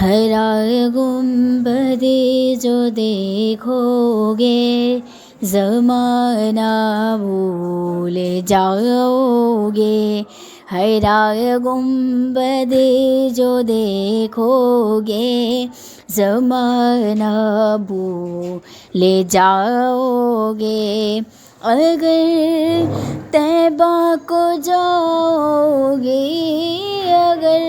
ہرا گنبدِ جو دیکھو گے زمانہ بھول جاؤ گے، ہرا گنبدِ جو دیکھو گے زمانہ بھول جاؤ گے، اگر طیبہ کو جاؤ گے، اگر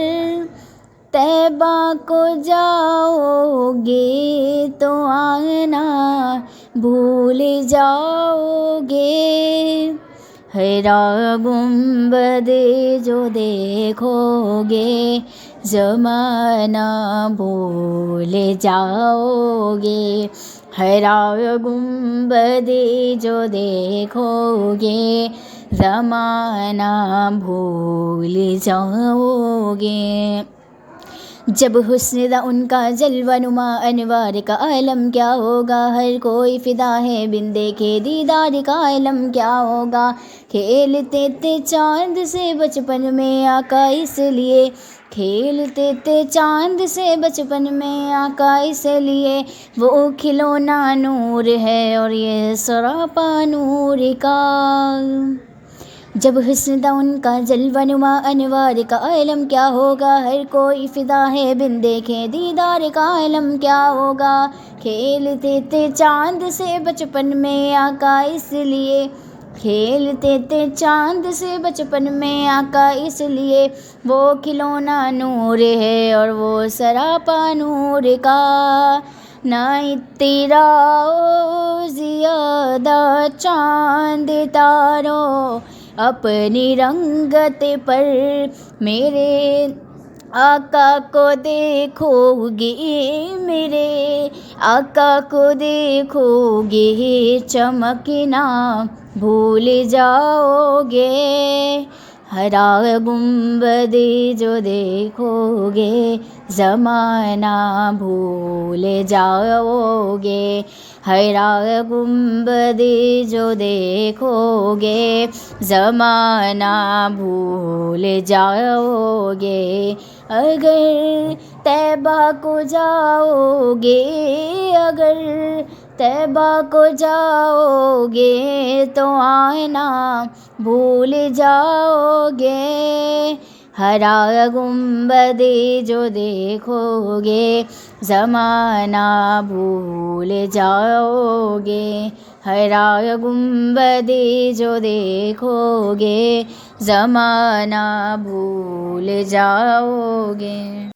طیبہ کو جاؤ گے تو آنا بھول جاؤ گے، ہرا گنبدِ جو دیکھو گے زمانہ بھول جاؤ گے، ہرا گنبدِ جو دیکھو گے زمانہ بھول جاؤ گے۔ جب حسن تھا ان کا جلوہ نما انوار کا عالم کیا ہوگا، ہر کوئی فدا ہے بن دیکھے دیدار کا عالم کیا ہوگا، کھیلتے تھے چاند سے بچپن میں آقا اس لیے، کھیلتے تھے چاند سے بچپن میں آقا اس لیے، وہ کھلونا نور ہے اور یہ سراپا نور کا۔ جب حسن تھا ان کا جلوہ نما انوار کا عالم کیا ہوگا، ہر کوئی فدا ہے بن دیکھے دیدار کا عالم کیا ہوگا، کھیلتے تھے چاند سے بچپن میں آقا اس لیے، کھیلتے تھے چاند سے بچپن میں آقا اس لیے، وہ کھلونا نور ہے اور وہ سراپا نور کا۔ نہ اتراؤ زیادہ چاند تاروں اپنی رنگت پر، میرے آقا کو دیکھو گے، میرے آقا کو دیکھو گے چمکنا بھول جاؤ گے، ہرا گنبدِ جو دیکھو گے زمانہ بھول جاؤ گے، ہرا گنبدِ جو دیکھو گے زمانہ بھول جاؤ گے، اگر طیبہ کو جاؤ گے، اگر طیبہ کو جاؤ گے تو آنا بھول جاؤ گے، ہرا گنبدِ جو دیکھو گے زمانہ بھول جاؤ گے، ہرا گنبدِ جو دیکھو گے زمانہ بھول جاؤ گے۔